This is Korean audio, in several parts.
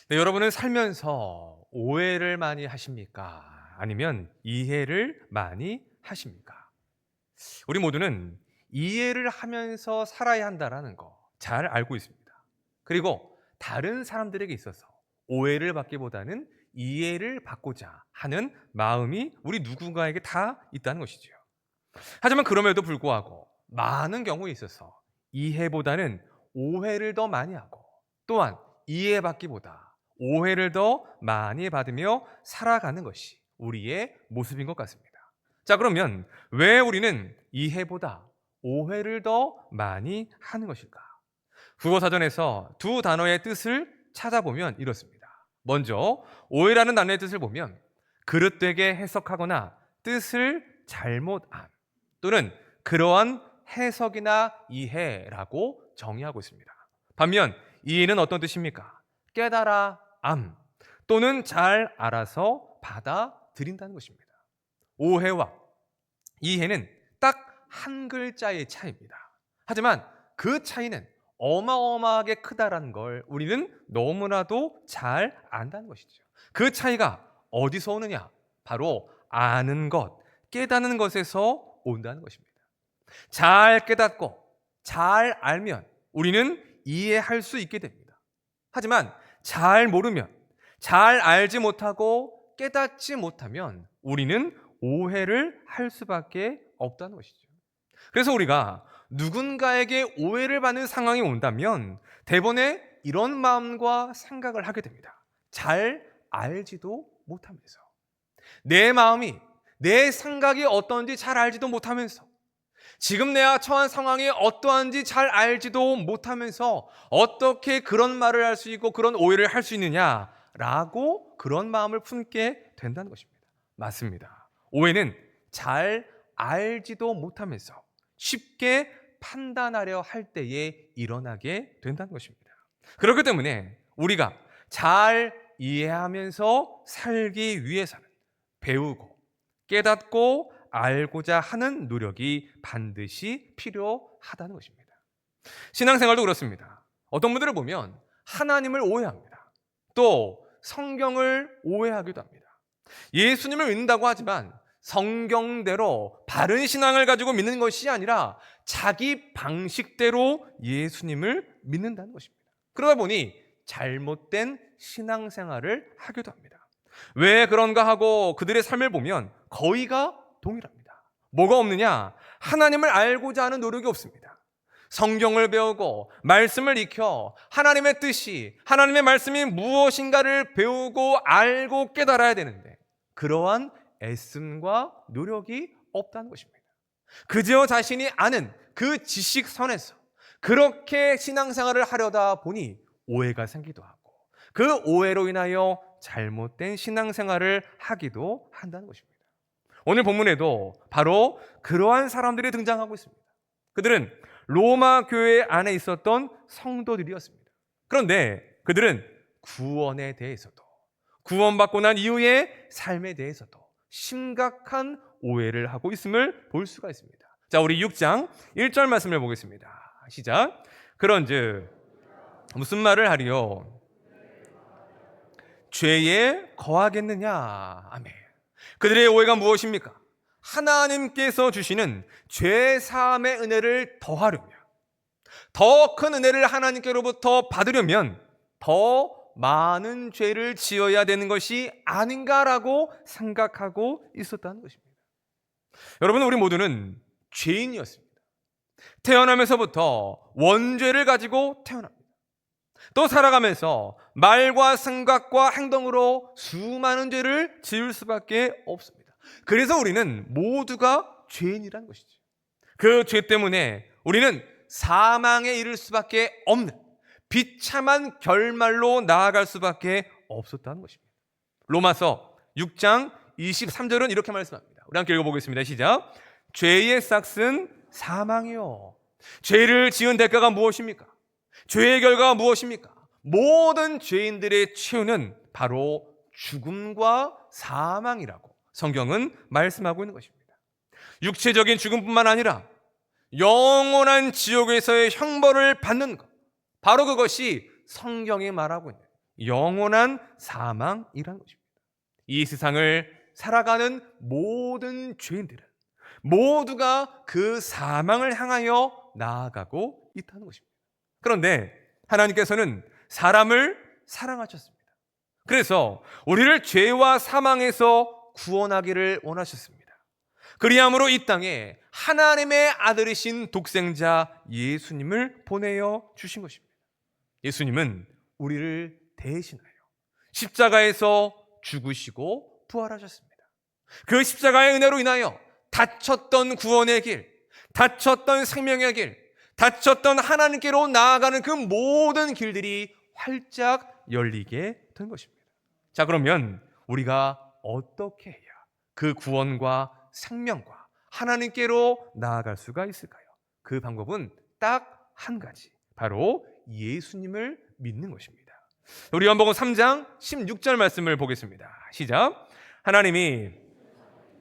네, 여러분은 살면서 오해를 많이 하십니까? 아니면 이해를 많이 하십니까? 우리 모두는 이해를 하면서 살아야 한다라는 거 잘 알고 있습니다. 그리고 다른 사람들에게 있어서 오해를 받기보다는 이해를 받고자 하는 마음이 우리 누군가에게 다 있다는 것이죠. 하지만 그럼에도 불구하고 많은 경우에 있어서 이해보다는 오해를 더 많이 하고, 또한 이해받기보다 오해를 더 많이 받으며 살아가는 것이 우리의 모습인 것 같습니다. 자, 그러면 왜 우리는 이해보다 오해를 더 많이 하는 것일까? 국어사전에서 두 단어의 뜻을 찾아보면 이렇습니다. 먼저 오해라는 단어의 뜻을 보면 그릇되게 해석하거나 뜻을 잘못함, 또는 그러한 해석이나 이해라고 정의하고 있습니다. 반면 이해는 어떤 뜻입니까? 깨달아 암, 또는 잘 알아서 받아들인다는 것입니다. 오해와 이해는 딱 한 글자의 차이입니다. 하지만 그 차이는 어마어마하게 크다라는 걸 우리는 너무나도 잘 안다는 것이죠. 그 차이가 어디서 오느냐? 바로 아는 것, 깨닫는 것에서 온다는 것입니다. 잘 깨닫고 잘 알면 우리는 이해할 수 있게 됩니다. 하지만 잘 모르면, 잘 알지 못하고 깨닫지 못하면 우리는 오해를 할 수밖에 없다는 것이죠. 그래서 우리가 누군가에게 오해를 받는 상황이 온다면 대번에 이런 마음과 생각을 하게 됩니다. 잘 알지도 못하면서, 내 마음이, 내 생각이 어떤지 잘 알지도 못하면서, 지금 내가 처한 상황이 어떠한지 잘 알지도 못하면서 어떻게 그런 말을 할 수 있고 그런 오해를 할 수 있느냐라고 그런 마음을 품게 된다는 것입니다. 맞습니다. 오해는 잘 알지도 못하면서 쉽게 판단하려 할 때에 일어나게 된다는 것입니다. 그렇기 때문에 우리가 잘 이해하면서 살기 위해서는 배우고 깨닫고 알고자 하는 노력이 반드시 필요하다는 것입니다. 신앙생활도 그렇습니다. 어떤 분들을 보면 하나님을 오해합니다. 또 성경을 오해하기도 합니다. 예수님을 믿는다고 하지만 성경대로 바른 신앙을 가지고 믿는 것이 아니라 자기 방식대로 예수님을 믿는다는 것입니다. 그러다 보니 잘못된 신앙생활을 하기도 합니다. 왜 그런가 하고 그들의 삶을 보면 거의가 동일합니다. 뭐가 없느냐? 하나님을 알고자 하는 노력이 없습니다. 성경을 배우고 말씀을 익혀 하나님의 뜻이, 하나님의 말씀이 무엇인가를 배우고 알고 깨달아야 되는데 그러한 애씀과 노력이 없다는 것입니다. 그저 자신이 아는 그 지식선에서 그렇게 신앙생활을 하려다 보니 오해가 생기도 하고, 그 오해로 인하여 잘못된 신앙생활을 하기도 한다는 것입니다. 오늘 본문에도 바로 그러한 사람들이 등장하고 있습니다. 그들은 로마 교회 안에 있었던 성도들이었습니다. 그런데 그들은 구원에 대해서도, 구원받고 난 이후의 삶에 대해서도 심각한 오해를 하고 있음을 볼 수가 있습니다. 자, 우리 6장 1절 말씀을 보겠습니다. 시작. 그런즉 무슨 말을 하리요? 죄에 거하겠느냐? 아멘. 그들의 오해가 무엇입니까? 하나님께서 주시는 죄 사함의 은혜를 더하려면, 더 큰 은혜를 하나님께로부터 받으려면 더 많은 죄를 지어야 되는 것이 아닌가라고 생각하고 있었다는 것입니다. 여러분, 우리 모두는 죄인이었습니다. 태어나면서부터 원죄를 가지고 태어납니다. 또 살아가면서 말과 생각과 행동으로 수많은 죄를 지을 수밖에 없습니다. 그래서 우리는 모두가 죄인이라는 것이죠. 그 죄 때문에 우리는 사망에 이를 수밖에 없는 비참한 결말로 나아갈 수밖에 없었다는 것입니다. 로마서 6장 23절은 이렇게 말씀합니다. 우리 함께 읽어보겠습니다. 시작. 죄의 싹은 사망이요. 죄를 지은 대가가 무엇입니까? 죄의 결과가 무엇입니까? 모든 죄인들의 최후는 바로 죽음과 사망이라고 성경은 말씀하고 있는 것입니다. 육체적인 죽음뿐만 아니라 영원한 지옥에서의 형벌을 받는 것, 바로 그것이 성경이 말하고 있는 영원한 사망이라는 것입니다. 이 세상을 살아가는 모든 죄인들은 모두가 그 사망을 향하여 나아가고 있다는 것입니다. 그런데 하나님께서는 사람을 사랑하셨습니다. 그래서 우리를 죄와 사망에서 구원하기를 원하셨습니다. 그리함으로 이 땅에 하나님의 아들이신 독생자 예수님을 보내어 주신 것입니다. 예수님은 우리를 대신하여 십자가에서 죽으시고 부활하셨습니다. 그 십자가의 은혜로 인하여 닫혔던 구원의 길, 닫혔던 생명의 길, 닫혔던 하나님께로 나아가는 그 모든 길들이 활짝 열리게 된 것입니다. 자, 그러면 우리가 어떻게 해야 그 구원과 생명과 하나님께로 나아갈 수가 있을까요? 그 방법은 딱 한 가지, 바로 예수님을 믿는 것입니다. 우리 요한복음 3장 16절 말씀을 보겠습니다. 시작. 하나님이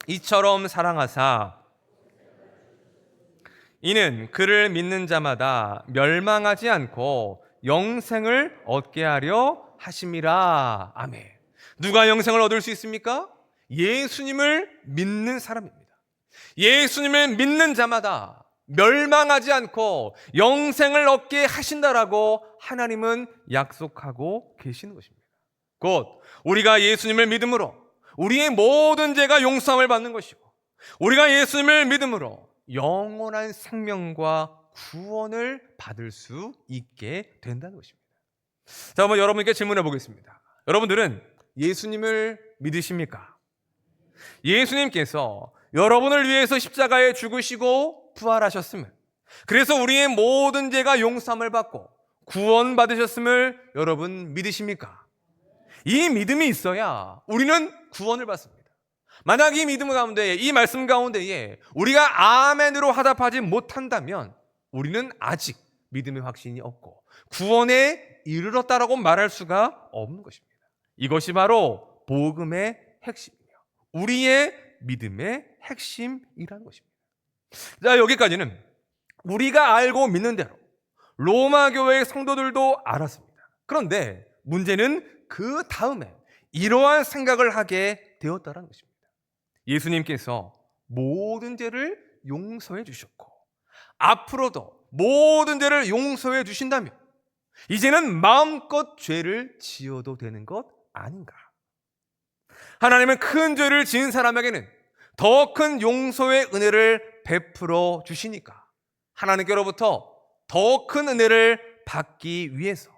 이처럼 사랑하사 이는 그를 믿는 자마다 멸망하지 않고 영생을 얻게 하려 하심이라. 아멘. 누가 영생을 얻을 수 있습니까? 예수님을 믿는 사람입니다. 예수님을 믿는 자마다 멸망하지 않고 영생을 얻게 하신다라고 하나님은 약속하고 계시는 것입니다. 곧 우리가 예수님을 믿음으로 우리의 모든 죄가 용서함을 받는 것이고, 우리가 예수님을 믿음으로 영원한 생명과 구원을 받을 수 있게 된다는 것입니다. 자, 한번 여러분께 질문해 보겠습니다. 여러분들은 예수님을 믿으십니까? 예수님께서 여러분을 위해서 십자가에 죽으시고 부활하셨음을, 그래서 우리의 모든 죄가 용서함을 받고 구원받으셨음을 여러분 믿으십니까? 이 믿음이 있어야 우리는 구원을 받습니다. 만약 이 믿음 가운데에, 이 말씀 가운데에 우리가 아멘으로 화답하지 못한다면 우리는 아직 믿음의 확신이 없고 구원에 이르렀다라고 말할 수가 없는 것입니다. 이것이 바로 복음의 핵심이며 우리의 믿음의 핵심이라는 것입니다. 자, 여기까지는 우리가 알고 믿는 대로 로마 교회의 성도들도 알았습니다. 그런데 문제는 그 다음에 이러한 생각을 하게 되었다는 것입니다. 예수님께서 모든 죄를 용서해 주셨고 앞으로도 모든 죄를 용서해 주신다면 이제는 마음껏 죄를 지어도 되는 것 아닌가? 하나님은 큰 죄를 지은 사람에게는 더 큰 용서의 은혜를 베풀어 주시니까 하나님께로부터 더 큰 은혜를 받기 위해서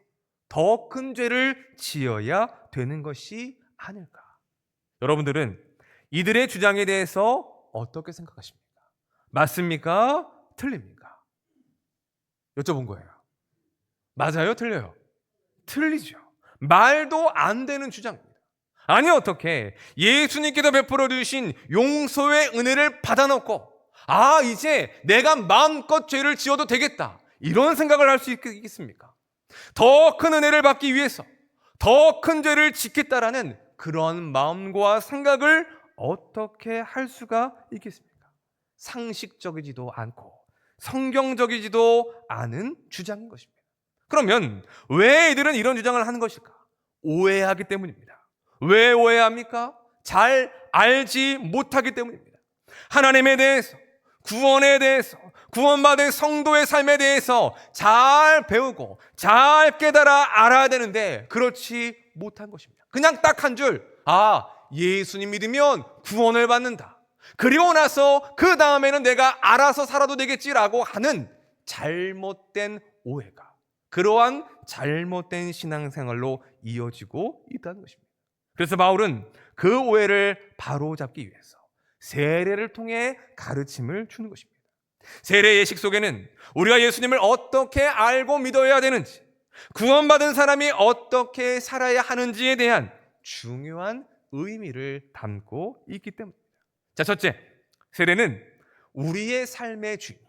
더 큰 죄를 지어야 되는 것이 아닐까? 여러분들은 이들의 주장에 대해서 어떻게 생각하십니까? 맞습니까? 틀립니까? 여쭤본 거예요. 맞아요? 틀려요? 틀리죠. 말도 안 되는 주장입니다. 아니, 어떻게 예수님께서 베풀어 주신 용서의 은혜를 받아놓고 이제 내가 마음껏 죄를 지어도 되겠다, 이런 생각을 할 수 있겠습니까? 더 큰 은혜를 받기 위해서 더 큰 죄를 짓겠다라는 그런 마음과 생각을 어떻게 할 수가 있겠습니까? 상식적이지도 않고 성경적이지도 않은 주장인 것입니다. 그러면 왜 이들은 이런 주장을 하는 것일까? 오해하기 때문입니다. 왜 오해합니까? 잘 알지 못하기 때문입니다. 하나님에 대해서, 구원에 대해서, 구원받은 성도의 삶에 대해서 잘 배우고 잘 깨달아 알아야 되는데 그렇지 못한 것입니다. 그냥 딱 한 줄, 예수님 믿으면 구원을 받는다, 그리고 나서 그 다음에는 내가 알아서 살아도 되겠지라고 하는 잘못된 오해가 그러한 잘못된 신앙생활로 이어지고 있다는 것입니다. 그래서 바울은 그 오해를 바로잡기 위해서 세례를 통해 가르침을 주는 것입니다. 세례 예식 속에는 우리가 예수님을 어떻게 알고 믿어야 되는지, 구원받은 사람이 어떻게 살아야 하는지에 대한 중요한 의미를 담고 있기 때문입니다. 자, 첫째, 세례는 우리의 삶의 주인이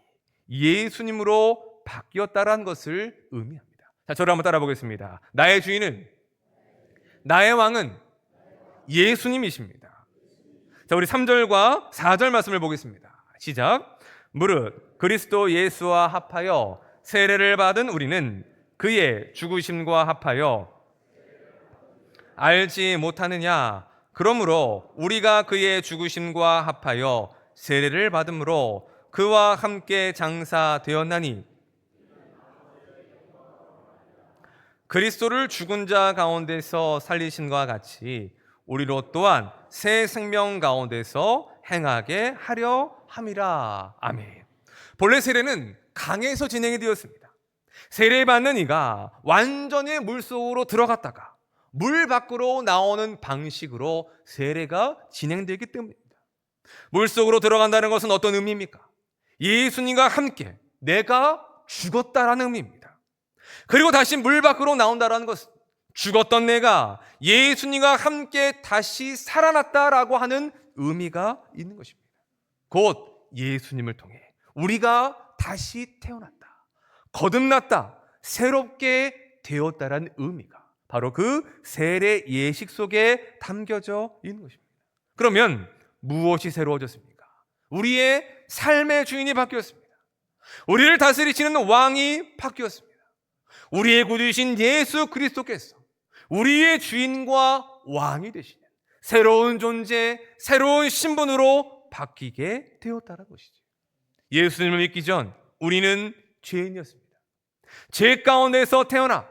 예수님으로 바뀌었다라는 것을 의미합니다. 자, 저를 한번 따라 보겠습니다. 나의 주인은, 나의 왕은 예수님이십니다. 자, 우리 3절과 4절 말씀을 보겠습니다. 시작. 무릇 그리스도 예수와 합하여 세례를 받은 우리는 그의 죽으심과 합하여 알지 못하느냐? 그러므로 우리가 그의 죽으심과 합하여 세례를 받음으로 그와 함께 장사되었나니 그리스도를 죽은 자 가운데서 살리신과 같이 우리로 또한 새 생명 가운데서 행하게 하려 함이라. 아멘. 본래 세례는 강에서 진행이 되었습니다. 세례받는 이가 완전히 물속으로 들어갔다가 물 밖으로 나오는 방식으로 세례가 진행되기 때문입니다. 물속으로 들어간다는 것은 어떤 의미입니까? 예수님과 함께 내가 죽었다라는 의미입니다. 그리고 다시 물 밖으로 나온다는 것은 죽었던 내가 예수님과 함께 다시 살아났다라고 하는 의미가 있는 것입니다. 곧 예수님을 통해 우리가 다시 태어났다, 거듭났다, 새롭게 되었다라는 의미가 바로 그 세례 예식 속에 담겨져 있는 것입니다. 그러면 무엇이 새로워졌습니까? 우리의 삶의 주인이 바뀌었습니다. 우리를 다스리시는 왕이 바뀌었습니다. 우리의 구주이신 예수 그리스도께서 우리의 주인과 왕이 되시는 새로운 존재, 새로운 신분으로 바뀌게 되었다는 것이죠. 예수님을 믿기 전 우리는 죄인이었습니다. 죄 가운데서 태어나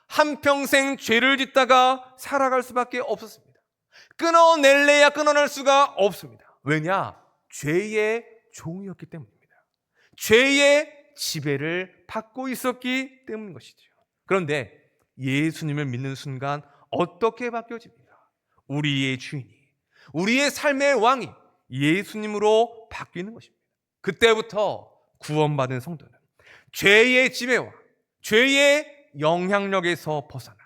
한평생 죄를 짓다가 살아갈 수밖에 없었습니다. 끊어낼래야 끊어낼 수가 없습니다. 왜냐? 죄의 종이었기 때문입니다. 죄의 지배를 받고 있었기 때문인 것이죠. 그런데 예수님을 믿는 순간 어떻게 바뀌어집니까? 우리의 주인이, 우리의 삶의 왕이 예수님으로 바뀌는 것입니다. 그때부터 구원받은 성도는 죄의 지배와 죄의 영향력에서 벗어나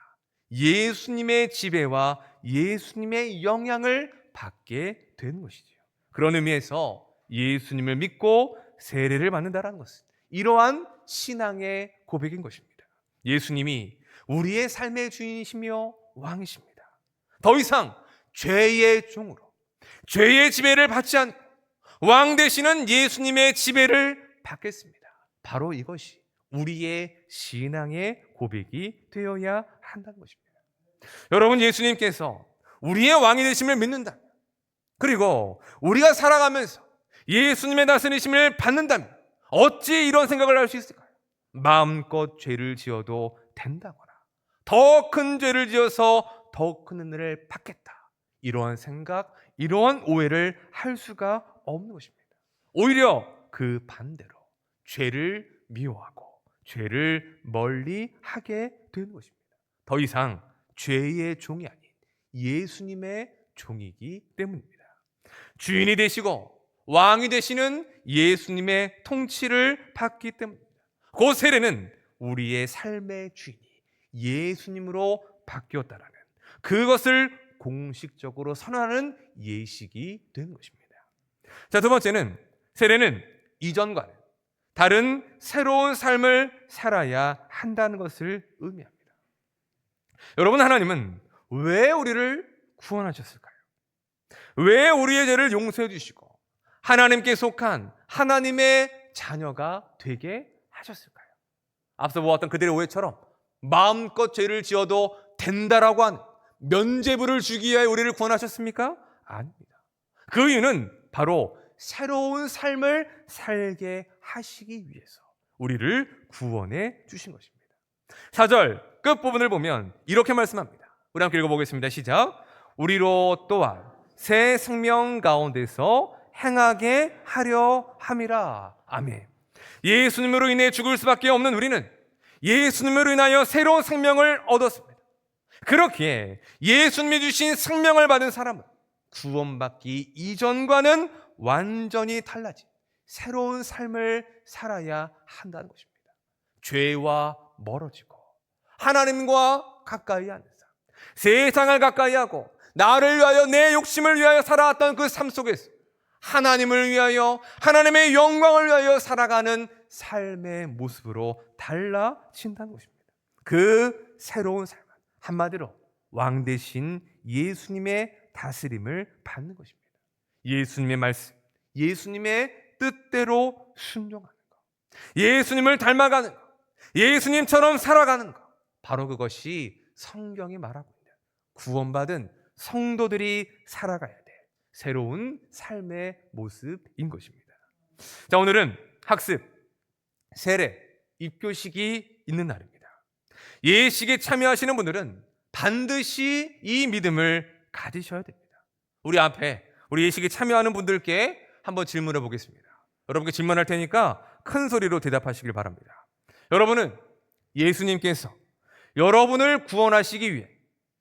예수님의 지배와 예수님의 영향을 받게 되는 것이죠. 그런 의미에서 예수님을 믿고 세례를 받는다는 것은 이러한 신앙의 고백인 것입니다. 예수님이 우리의 삶의 주인이시며 왕이십니다. 더 이상 죄의 종으로 죄의 지배를 받지 않고 왕 되시는 예수님의 지배를 받겠습니다. 바로 이것이 우리의 신앙의 고백이 되어야 한다는 것입니다. 여러분, 예수님께서 우리의 왕이 되심을 믿는다면, 그리고 우리가 살아가면서 예수님의 다스리심을 받는다면 어찌 이런 생각을 할 수 있을까요? 마음껏 죄를 지어도 된다거나 더 큰 죄를 지어서 더 큰 은혜를 받겠다, 이러한 생각, 이러한 오해를 할 수가 없는 것입니다. 오히려 그 반대로 죄를 미워하고 죄를 멀리 하게 되는 것입니다. 더 이상 죄의 종이 아닌 예수님의 종이기 때문입니다. 주인이 되시고 왕이 되시는 예수님의 통치를 받기 때문입니다. 그 세례는 우리의 삶의 주인이 예수님으로 바뀌었다라는 그것을 공식적으로 선언하는 예식이 되는 것입니다. 자, 두 번째는 세례는 이전과는 다른 새로운 삶을 살아야 한다는 것을 의미합니다. 여러분, 하나님은 왜 우리를 구원하셨을까요? 왜 우리의 죄를 용서해 주시고 하나님께 속한 하나님의 자녀가 되게 하셨을까요? 앞서 보았던 그들의 오해처럼 마음껏 죄를 지어도 된다라고 하는 면죄부를 주기 위하여 우리를 구원하셨습니까? 아닙니다. 그 이유는 바로 새로운 삶을 살게 하시기 위해서 우리를 구원해 주신 것입니다. 4절 끝부분을 보면 이렇게 말씀합니다. 우리 함께 읽어보겠습니다. 시작. 우리로 또한 새 생명 가운데서 행하게 하려 함이라. 아멘. 예수님으로 인해 죽을 수밖에 없는 우리는 예수님으로 인하여 새로운 생명을 얻었습니다. 그렇기에 예수님이 주신 생명을 받은 사람은 구원받기 이전과는 완전히 달라진 새로운 삶을 살아야 한다는 것입니다. 죄와 멀어지고 하나님과 가까이 하는 삶, 세상을 가까이 하고 나를 위하여 내 욕심을 위하여 살아왔던 그 삶 속에서 하나님을 위하여 하나님의 영광을 위하여 살아가는 삶의 모습으로 달라진다는 것입니다. 그 새로운 삶은 한마디로 왕 되신 예수님의 다스림을 받는 것입니다. 예수님의 말씀, 예수님의 뜻대로 순종하는 것, 예수님을 닮아가는 것, 예수님처럼 살아가는 것, 바로 그것이 성경이 말하고 있는 구원받은 성도들이 살아가야 될 새로운 삶의 모습인 것입니다. 자, 오늘은 학습, 세례, 입교식이 있는 날입니다. 예식에 참여하시는 분들은 반드시 이 믿음을 가지셔야 됩니다. 우리 예식에 참여하는 분들께 한번 질문해 보겠습니다. 여러분께 질문할 테니까 큰 소리로 대답하시길 바랍니다. 여러분은 예수님께서 여러분을 구원하시기 위해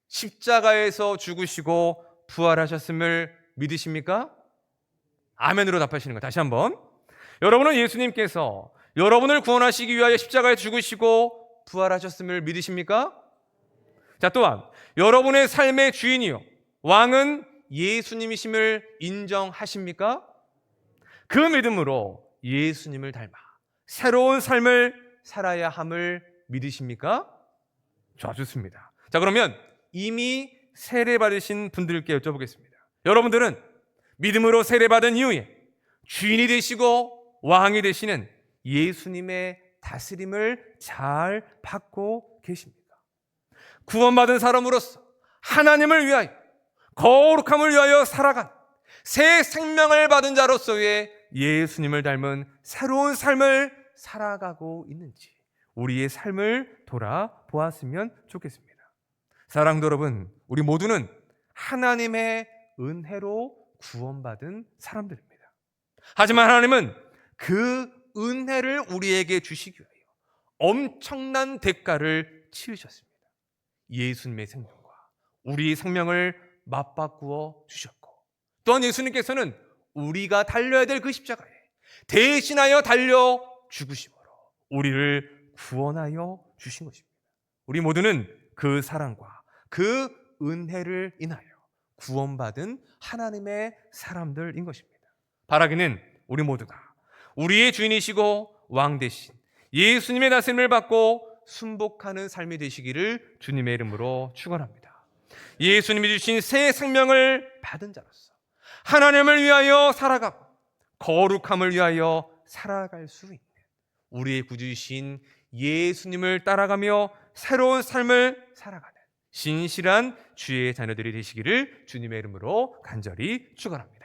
십자가에서 죽으시고 부활하셨음을 믿으십니까? 아멘으로 답하시는 거 다시 한번. 여러분은 예수님께서 여러분을 구원하시기 위하여 십자가에 죽으시고 부활하셨음을 믿으십니까? 자, 또한 여러분의 삶의 주인이요 왕은 예수님이심을 인정하십니까? 그 믿음으로 예수님을 닮아 새로운 삶을 살아야 함을 믿으십니까? 좋습니다. 자, 그러면 이미 세례받으신 분들께 여쭤보겠습니다. 여러분들은 믿음으로 세례받은 이후에 주인이 되시고 왕이 되시는 예수님의 다스림을 잘 받고 계십니까? 구원받은 사람으로서 하나님을 위하여 거룩함을 위하여 살아간 새 생명을 받은 자로서의 예수님을 닮은 새로운 삶을 살아가고 있는지 우리의 삶을 돌아보았으면 좋겠습니다. 사랑도 여러분, 우리 모두는 하나님의 은혜로 구원받은 사람들입니다. 하지만 하나님은 그 은혜를 우리에게 주시기 위하여 엄청난 대가를 치르셨습니다. 예수님의 생명과 우리의 생명을 맞바꾸어 주셨고, 또한 예수님께서는 우리가 달려야 될 그 십자가에 대신하여 달려 죽으심으로 우리를 구원하여 주신 것입니다. 우리 모두는 그 사랑과 그 은혜를 인하여 구원받은 하나님의 사람들인 것입니다. 바라기는 우리 모두가 우리의 주인이시고 왕 대신 예수님의 다스림을 받고 순복하는 삶이 되시기를 주님의 이름으로 축원합니다. 예수님이 주신 새 생명을 받은 자로서 하나님을 위하여 살아가고 거룩함을 위하여 살아갈 수 있는 우리의 구주이신 예수님을 따라가며 새로운 삶을 살아가는 신실한 주의 자녀들이 되시기를 주님의 이름으로 간절히 축원합니다.